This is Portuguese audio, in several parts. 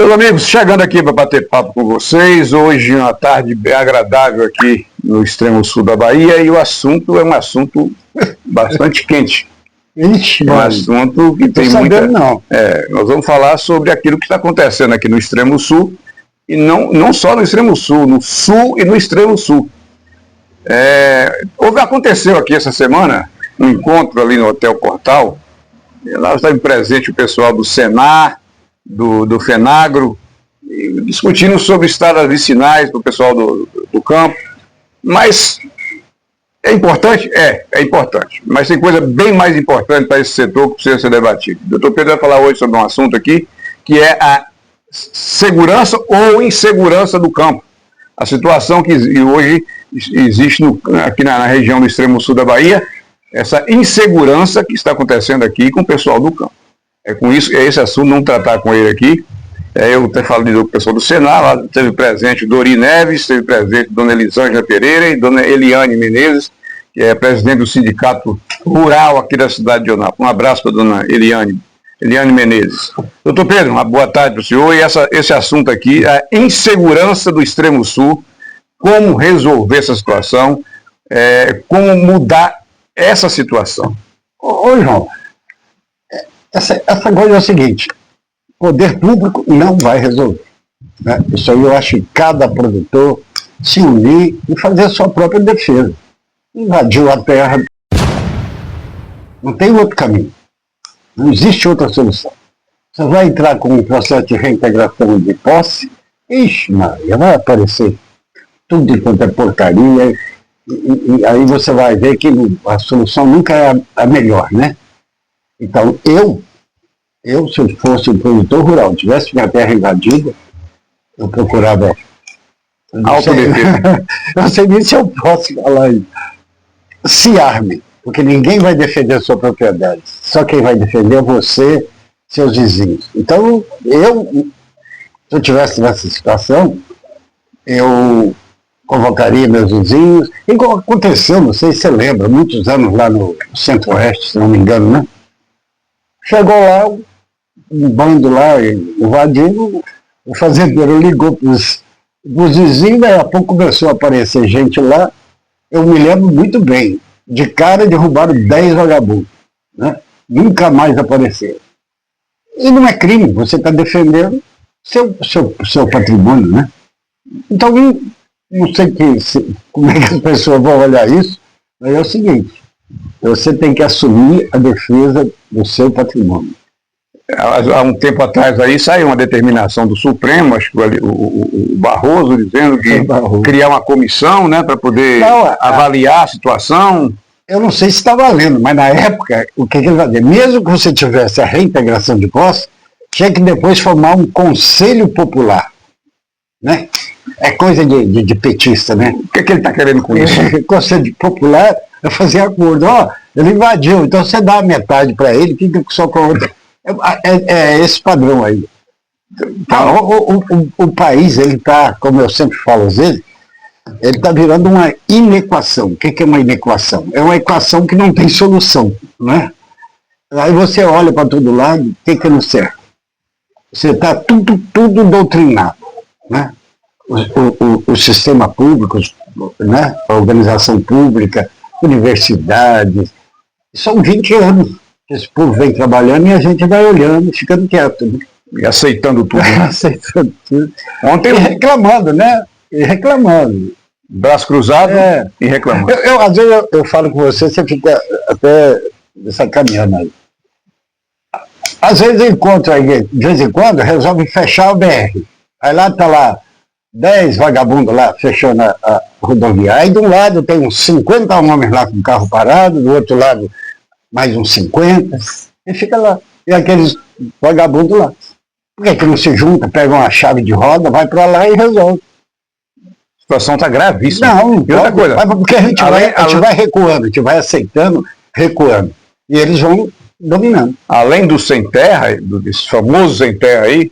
Meus amigos, chegando aqui para bater papo com vocês, hoje uma tarde bem agradável aqui no extremo sul da Bahia, e o assunto é um assunto bastante quente. Ixi, é um assunto que tem muita... Não. Nós vamos falar sobre aquilo que está acontecendo aqui no extremo sul, e não só no extremo sul, no sul e no extremo sul. Aconteceu aqui essa semana um encontro ali no Hotel Portal. Lá estava presente o pessoal do Senar, do FENAGRO, discutindo sobre estradas vicinais para o pessoal do campo. Mas é importante? É importante. Mas tem coisa bem mais importante para esse setor que precisa ser debatido. O doutor Pedro vai falar hoje sobre um assunto aqui, que é a segurança ou insegurança do campo. A situação que hoje existe aqui na região do extremo sul da Bahia, essa insegurança que está acontecendo aqui com o pessoal do campo. Com isso, esse assunto, não tratar com ele aqui. Eu até falei do pessoal do Senar, lá teve presente Dori Neves, teve presente Dona Elisângela Pereira e Dona Eliane Menezes, que é presidente do Sindicato Rural aqui da cidade de Eunápolis. Um abraço para a Dona Eliane Menezes. Doutor Pedro, uma boa tarde para o senhor. E esse assunto aqui, a insegurança do extremo sul, como resolver essa situação, como mudar essa situação. Ô João, essa coisa é o seguinte: poder público não vai resolver, né? Isso aí eu acho que cada produtor se unir e fazer a sua própria defesa. Invadiu a terra, não tem outro caminho, não existe outra solução. Você vai entrar com um processo de reintegração de posse, ixi, Maria, vai aparecer tudo enquanto é porcaria, e aí você vai ver que a solução nunca é a melhor, né? Então, se eu fosse um produtor rural, tivesse minha terra invadida, eu procurava... Autodefesa. Eu sei nem se eu posso falar isso. Se arme, porque ninguém vai defender a sua propriedade. Só quem vai defender é você, seus vizinhos. Então, se eu tivesse nessa situação, eu convocaria meus vizinhos, igual aconteceu, não sei se você lembra, muitos anos lá no Centro-Oeste, se não me engano, né? Chegou lá, um bando lá invadindo, o fazendeiro ligou para os vizinhos, daí a pouco começou a aparecer gente lá. Eu me lembro muito bem, de cara derrubaram 10 vagabundos, né? Nunca mais apareceram. E não é crime, você está defendendo seu patrimônio, né? Então, não sei como é que as pessoas vão olhar isso, mas é o seguinte: você tem que assumir a defesa do seu patrimônio. Há um tempo atrás aí saiu uma determinação do Supremo, acho que o Barroso, dizendo que criar uma comissão, né, para poder avaliar a situação. Eu não sei se está valendo, mas na época, o que ele vai dizer? Mesmo que você tivesse a reintegração de posse, tinha que depois formar um conselho popular, né? É coisa de petista, né? O que ele está querendo com isso? Conselho popular é fazer acordo. Ele invadiu, então você dá a metade para ele, fica só com a outra. É esse padrão aí. O país, ele está, como eu sempre falo às vezes, ele está virando uma inequação. O que é uma inequação? É uma equação que não tem solução, né? Aí você olha para todo lado, o que não serve? Você está tudo doutrinado, né? O sistema público, né? A organização pública, universidades, são 20 anos que esse povo vem trabalhando e a gente vai olhando, ficando quieto, né? E aceitando tudo. Né? Aceitando tudo. Ontem e reclamando, né? E reclamando. Braço cruzado e reclamando. Às vezes eu falo com você fica até sacaneando aí. Às vezes eu encontro aí, de vez em quando, resolve fechar o BR. Aí lá está lá 10 vagabundos lá fechando a rodovia. Aí de um lado tem uns 50 homens lá com o carro parado, do outro lado mais uns 50, e fica lá. E aqueles vagabundos lá. Por que não se junta, pega uma chave de roda, vai para lá e resolve? A situação está gravíssima. Não, e outra coisa. Porque a gente vai recuando, a gente vai aceitando, recuando. E eles vão dominando. Além do sem terra, desse famoso sem terra aí,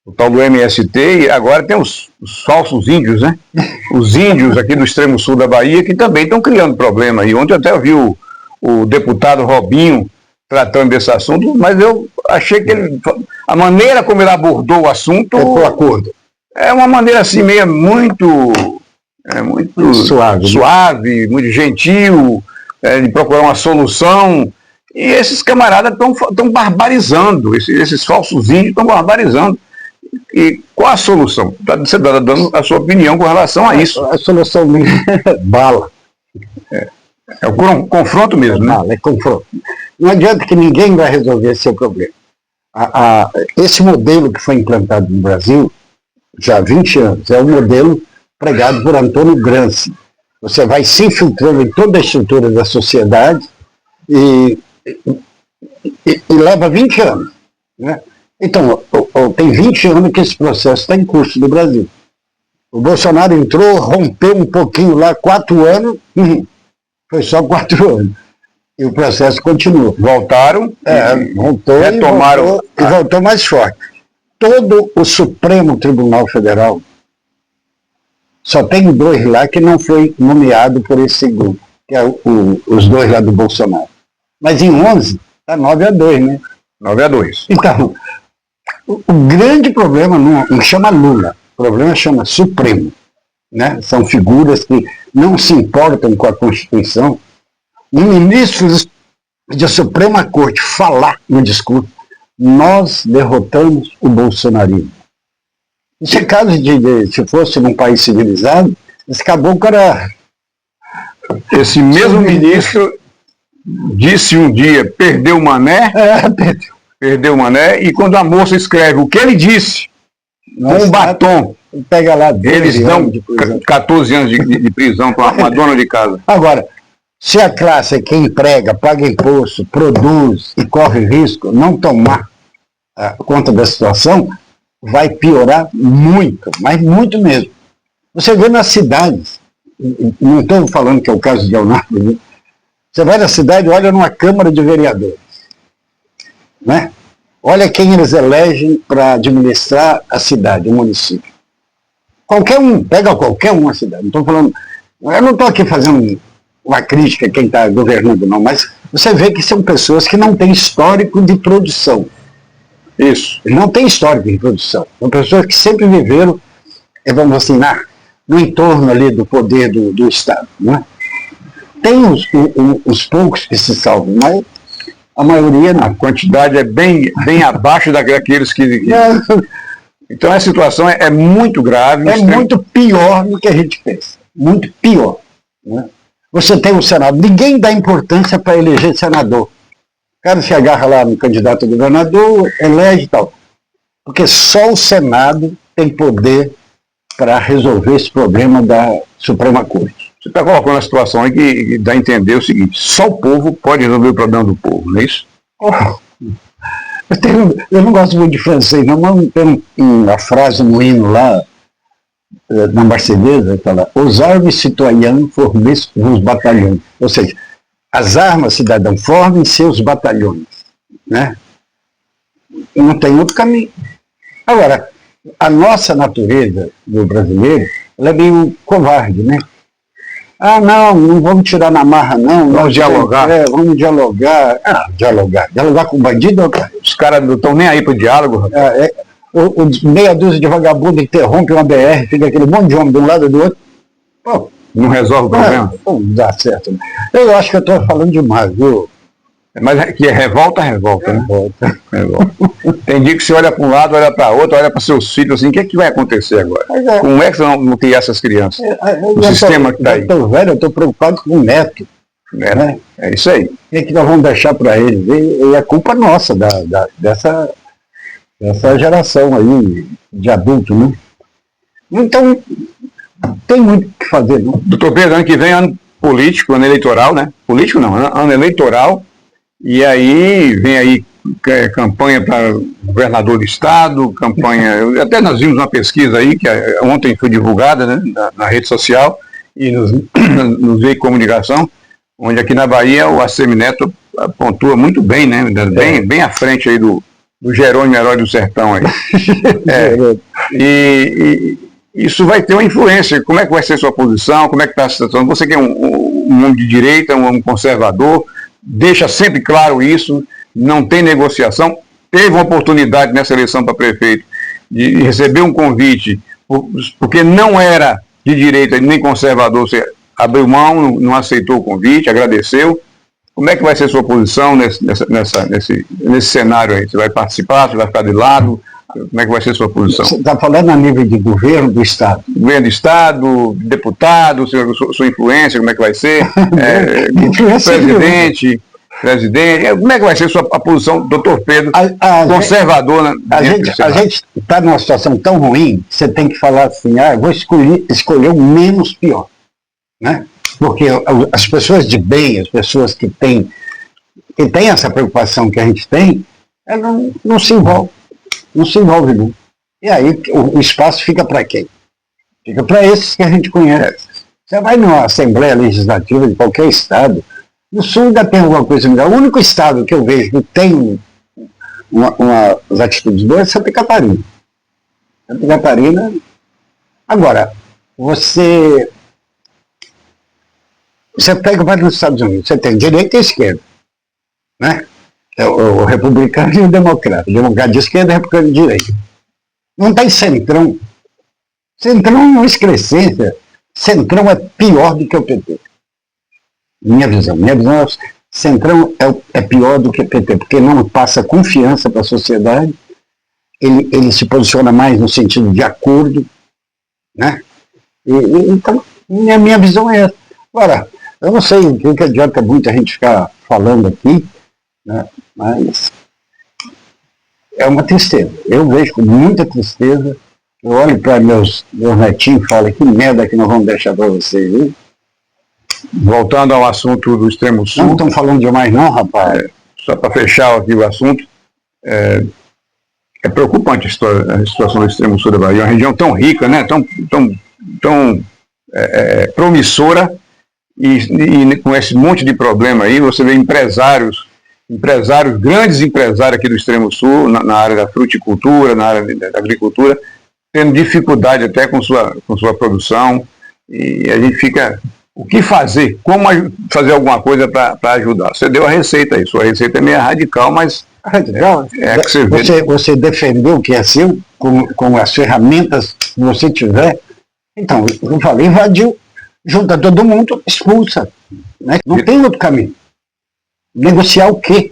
o tal do MST, e agora tem os falsos índios, né? Os índios aqui do extremo sul da Bahia, que também estão criando problema aí. Ontem eu até vi o deputado Robinho tratando desse assunto, mas eu achei que ele a maneira como ele abordou o assunto o acordo é uma maneira assim meio muito suave, muito gentil, de procurar uma solução. E esses camaradas estão barbarizando, esses falsos índios estão barbarizando. E qual a solução? Você está dando a sua opinião com relação a isso. A solução é bala. É o confronto mesmo, né? Bala, é confronto. Não adianta que ninguém vai resolver esse seu problema. Esse modelo que foi implantado no Brasil, já há 20 anos, é o modelo pregado por Antônio Gramsci. Você vai se infiltrando em toda a estrutura da sociedade e leva 20 anos. Né? Então, tem 20 anos que esse processo está em curso no Brasil. O Bolsonaro entrou, rompeu um pouquinho lá, 4 anos, foi só 4 anos. E o processo continua. Voltaram, voltou, retomaram e voltou mais forte. Todo o Supremo Tribunal Federal, só tem 2 lá que não foi nomeado por esse grupo, que é os 2 lá do Bolsonaro. Mas em 11, está 9-2, né? 9-2. Então, o grande problema não chama Lula, o problema chama Supremo. Né? São figuras que não se importam com a Constituição. Um ministro de Suprema Corte falar no discurso: nós derrotamos o bolsonarismo. Isso é caso se fosse num país civilizado, esse caboclo era... Esse mesmo ministro disse um dia, perdeu o mané, perdeu o mané, e quando a moça escreve o que ele disse, com um batom, pega lá, eles dão 14 anos de prisão para uma dona de casa. Agora, se a classe é quem emprega, paga imposto, produz e corre risco, não tomar conta da situação, vai piorar muito, mas muito mesmo. Você vê nas cidades, não estou falando que é o caso de Leonardo, né? Você vai na cidade e olha numa Câmara de Vereadores. Né? Olha quem eles elegem para administrar a cidade, o município. Qualquer um, pega qualquer um a cidade. Não estou falando, eu não estou aqui fazendo uma crítica a quem está governando, não, mas você vê que são pessoas que não têm histórico de produção. Isso. Não tem histórico de produção. São pessoas que sempre viveram, vamos assim, no entorno ali do poder do Estado. Né? Tem os poucos que se salvam, mas a maioria não. A quantidade é bem abaixo daqueles que... Então a situação é muito grave. É muito pior do que a gente pensa. Muito pior. Né? Você tem o Senado. Ninguém dá importância para eleger senador. O cara se agarra lá no candidato a governador, elege e tal. Porque só o Senado tem poder para resolver esse problema da Suprema Corte. Você está colocando uma situação aí que dá a entender o seguinte: só o povo pode resolver o problema do povo, não é isso? Eu não gosto muito de francês, não, mas tem uma frase no hino lá, na Marselhesa, que fala: os armes citoyens formés vos batalhões. Ou seja, as armas, cidadão, formem seus batalhões. Né? Não tem outro caminho. Agora, a nossa natureza do brasileiro, ela é meio covarde, né? Não vamos tirar na marra, não. Vamos dialogar. Vamos dialogar. Dialogar com bandido, cara. Os caras não estão nem aí para o diálogo, rapaz. Meia dúzia de vagabundo interrompe uma BR, fica aquele monte de homem de um lado e do outro. Pô, não resolve o problema? Não dá certo. Eu acho que eu estou falando demais, viu? Mas que é revolta, né? Revolta. Tem dia que você olha para um lado, olha para outro, olha para seus filhos, assim, o que é que vai acontecer agora? Como é que você não criar essas crianças? O sistema que está aí. Eu estou preocupado com o neto. Né? É isso aí. O que nós vamos deixar para eles? E é culpa nossa, dessa geração aí de adulto, né? Então, tem muito o que fazer, não? Doutor Pedro, ano que vem, ano político, ano eleitoral, né? Político não, ano eleitoral. E aí vem aí campanha para governador do estado, campanha... Até nós vimos uma pesquisa aí, que ontem foi divulgada, né, na rede social e nos veículos de comunicação, onde aqui na Bahia o Assemineto pontua muito bem, né? Bem à frente aí do Jerônimo Herói do Sertão aí. E isso vai ter uma influência. Como é que vai ser a sua posição? Como é que está a situação? Você que é um homem de direita, um homem conservador, deixa sempre claro isso, não tem negociação. teve uma oportunidade nessa eleição para prefeito de receber um convite, porque não era de direita nem conservador, você abriu mão, não aceitou o convite, agradeceu. Como é que vai ser a sua posição nesse cenário aí? Você vai participar, você vai ficar de lado? Como é que vai ser a sua posição? Você está falando a nível de governo do Estado? Governo do Estado, deputado, sua influência, como é que vai ser? Presidente, como é que vai ser a posição do doutor Pedro, conservador? A gente está numa situação tão ruim, você tem que falar assim, eu vou escolher o menos pior, né? Porque as pessoas de bem, as pessoas que têm essa preocupação que a gente tem, elas não se envolvem. Não se envolve, não. E aí o espaço fica para quem? Fica para esses que a gente conhece. Você vai numa Assembleia Legislativa de qualquer estado, no Sul ainda tem alguma coisa melhor. O único estado que eu vejo que tem umas atitudes boas é Santa Catarina. Santa Catarina. Agora, você pega para nos Estados Unidos, você tem direita e esquerda, né? O republicano e o democrata. O democrata de esquerda e o republicano de direita. Não tem centrão. Centrão é uma excrescência. Centrão é pior do que o PT. Minha visão é centrão é pior do que o PT, porque não passa confiança para a sociedade, ele se posiciona mais no sentido de acordo, né? Então, minha visão é essa. Agora, eu não sei o que adianta muito a gente ficar falando aqui, né? Mas é uma tristeza. Eu vejo com muita tristeza. Eu olho para meus netinhos e falo, que merda que nós vamos deixar para vocês, viu? Voltando ao assunto do Extremo Sul. Não estão falando demais não, rapaz. Só para fechar aqui o assunto, é preocupante a situação do Extremo Sul da Bahia. É uma região tão rica, né? tão promissora, e com esse monte de problema aí, você vê grandes empresários aqui do Extremo Sul, na área da fruticultura, na área da agricultura, tendo dificuldade até com sua produção, e a gente fica... O que fazer? Como fazer alguma coisa para ajudar? Você deu a receita aí, sua receita é meio radical, mas é que você vê. Você defendeu o que é seu, com as ferramentas que você tiver. Então, eu falei, invadiu, junta todo mundo, expulsa. Né? Não tem outro caminho. Negociar o quê?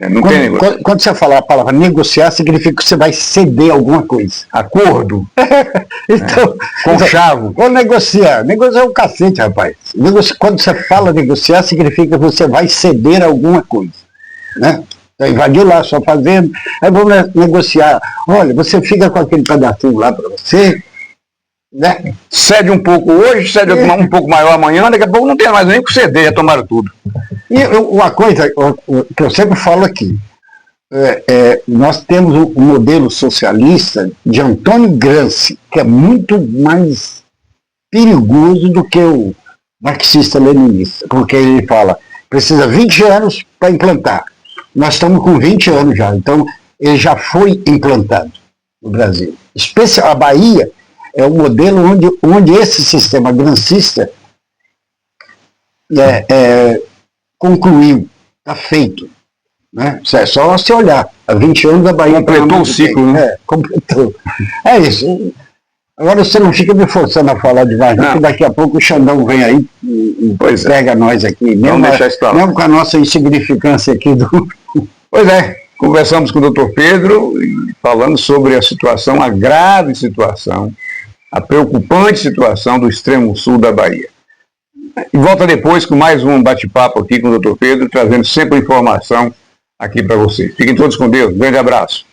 Não tem negócio. Quando você fala a palavra negociar, significa que você vai ceder alguma coisa. Acordo. Então, conchavo. Ou negociar. Negociar é o cacete, rapaz. Quando você fala negociar, significa que você vai ceder alguma coisa. Né? Então, invadiu lá a sua fazenda, aí vamos negociar. Olha, você fica com aquele pedacinho lá para você, né? Cede um pouco hoje, cede um pouco maior amanhã, daqui a pouco não tem mais nem o que ceder, já tomaram tudo. E uma coisa que eu sempre falo aqui, nós temos o modelo socialista de Antônio Gramsci, que é muito mais perigoso do que o marxista-leninista, porque ele fala, precisa 20 anos para implantar. Nós estamos com 20 anos já, então ele já foi implantado no Brasil. A Bahia é o modelo onde esse sistema gramscista concluiu, está feito. Né? É só você olhar. Há 20 anos a Bahia... Completou o ciclo, né? Completou. É isso. Agora você não fica me forçando a falar demais, porque daqui a pouco o Xandão vem aí e pega nós aqui. Mesmo com a nossa insignificância aqui do... Pois é, conversamos com o doutor Pedro, falando sobre a situação, a grave situação, a preocupante situação do Extremo Sul da Bahia. E volta depois com mais um bate-papo aqui com o doutor Pedro, trazendo sempre informação aqui para vocês. Fiquem todos com Deus. Um grande abraço.